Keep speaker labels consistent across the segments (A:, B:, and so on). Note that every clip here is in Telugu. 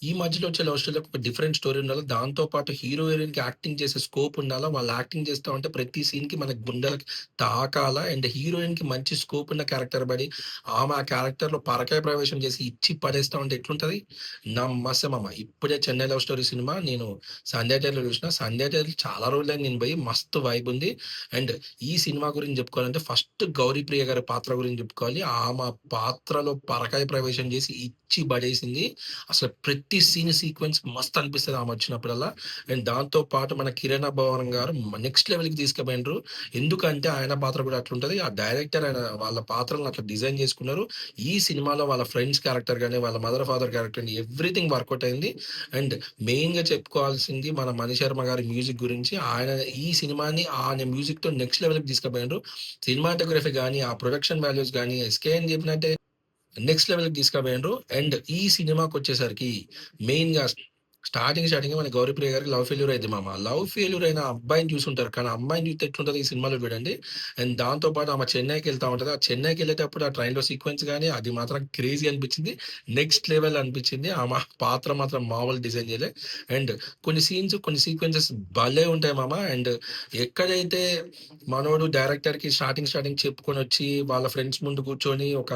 A: ఈ మధ్యలో వచ్చే లవ్ స్టోరీ‌లకు ఒక డిఫరెంట్ స్టోరీ ఉండాలి. దాంతో పాటు హీరో, హీరోయిన్‌కి యాక్టింగ్ చేసే స్కోప్ ఉండాలా. వాళ్ళు యాక్టింగ్ చేస్తా ఉంటే ప్రతి సీన్‌కి మన గుండెలకి తాకాలా. అండ్ హీరోయిన్‌కి మంచి స్కోప్ ఉన్న క్యారెక్టర్ పడి, ఆమె ఆ క్యారెక్టర్‌లో పరకాయ ప్రవేశం చేసి ఇచ్చి పడేస్తా ఉంటే ఎట్లుంటది? నమ్మశమమ. ఇప్పుడే 'చెన్నై లవ్ స్టోరీ' సినిమా నేను సంధ్యా థియేటర్‌లో చూసిన. సంధ్యా థియేటర్‌లో చాలా రోజులయింది నేను పోయి. మస్తు వైబ్ ఉంది. అండ్ ఈ సినిమా గురించి చెప్పుకోవాలంటే ఫస్ట్ గౌరీప్రియ గారి పాత్ర గురించి చెప్పుకోవాలి. ఆమె పాత్రలో పరకాయ ప్రవేశం చేసి ఇచ్చి పడేసింది. అసలు ప్రతి సీన్ సీక్వెన్స్ మస్త్ అనిపిస్తది ఆమొచ్చినప్పుడల్లా. అండ్ దాంతో పాటు మన 'కిరణ్ అబ్బవరం' గారు నెక్స్ట్ లెవెల్‌కి తీసుకుపోయిండ్రు. ఎందుకంటే ఆయన పాత్ర కూడా అట్లుంటది. ఆ డైరెక్టర్ ఆయన వాళ్ళ పాత్రలను అట్లా డిజైన్ చేసుకున్నారు. ఈ సినిమాలో వాళ్ళ ఫ్రెండ్స్ క్యారెక్టర్ గాని, వాళ్ళ మదర్, ఫాదర్ క్యారెక్టర్ గాని ఎవ్రీథింగ్ వర్కౌట్ అయింది. అండ్ మెయిన్‌గా చెప్పుకోవాల్సింది మన మణిశర్మ గారి మ్యూజిక్ గురించి. ఆయన ఈ సినిమాని ఆయన మ్యూజిక్‌తో నెక్స్ట్ లెవెల్‌కి తీసుకుపోయిండ్రు. సినిమాటోగ్రఫీ గాని, ఆ ప్రొడక్షన్ వాల్యూస్ గాని, ఎస్‌కేఎన్ చెప్పినట్టే నెక్స్ట్ లెవెల్‌కి తీసుకుపోయిండ్రు. అండ్ ఈ సినిమాకొచ్చేసరికి మెయిన్‌గా స్టార్టింగ్ మన 'గౌరీప్రియ' గారికి లవ్ ఫెయిల్యూర్ అయిద్ది మామ. లవ్ ఫెయిల్యూర్ అయిన అబ్బాయిని చూసుంటారు. కానీ ఆ అమ్మాయిని చూస్తే ఎట్లుంటదో ఈ సినిమాలో చూడండి. అండ్ దాంతో పాటు ఆమె చెన్నైకెళ్తా ఉంటది. ఆ చెన్నైకెళ్ళేటప్పుడు ఆ ట్రైన్‌లో సీక్వెన్స్ గాని అది మాత్రం క్రేజీ అనిపించింది. నెక్స్ట్ లెవెల్ అనిపించింది. ఆమె పాత్ర మాత్రం మామూలు డిజైన్ చేయలే. అండ్ కొన్ని సీన్స్, కొన్ని సీక్వెన్సెస్ భలే ఉంటాయి మామ. అండ్ ఎక్కడైతే మనోడు డైరెక్టర్‌కి స్టార్టింగ్ చెప్పుకొనొచ్చి వాళ్ళ ఫ్రెండ్స్ ముందు కూర్చొని ఒక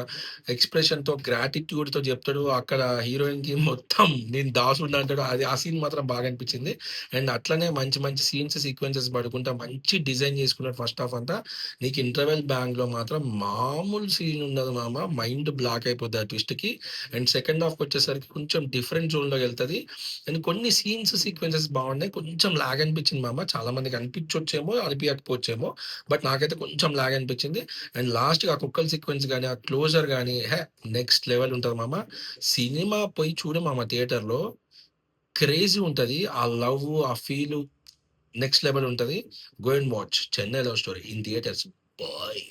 A: ఎక్స్‌ప్రెషన్‌తో, గ్రాటిట్యూడ్‌తో జెప్తాడు. అక్కడ హీరోయిన్‌కి మొత్తం నేను దాసుడిని అంటాడు. అది ఆ సీన్ మాత్రం బాగా అనిపించింది. అండ్ అట్లనే మంచి సీన్స్, సీక్వెన్సెస్ పడుకుంటా మంచి డిజైన్ చేసుకున్నాడు ఫస్ట్ హాఫ్ అంతా. నీకు ఇంటర్వెల్ బ్యాంగ్‌లో మాత్రం మామూలు సీన్ ఉండదు మామ. మైండ్ బ్లాక్ అయిపోద్ది ఆ ట్విస్ట్‌కి. అండ్ సెకండ్ హాఫ్‌కొచ్చేసరికి కొంచెం డిఫరెంట్ జోన్‌లోకెళ్తది. అండ్ కొన్ని సీన్స్, సీక్వెన్సెస్ బాగున్నాయి. కొంచెం లాగ్ అనిపించింది మామ. చాలా మందికి అనిపించొచ్చేమో, అనిపియకపోవచ్చేమో. బట్ నాకైతే కొంచెం లాగ్ అనిపించింది. అండ్ లాస్ట్‌కి ఆ కుక్కల సీక్వెన్స్ గాని, ఆ క్లోజర్ గాని నెక్స్ట్ లెవెల్ ఉంటది మామ. సినిమా పోయి చూడు మామ థియేటర్‌లో క్రేజీ ఉంటది. ఆ లవ్వు, ఆ ఫీలు నెక్స్ట్ లెవెల్ ఉంటది. Go and watch 'Chennai love story' in theatres bye.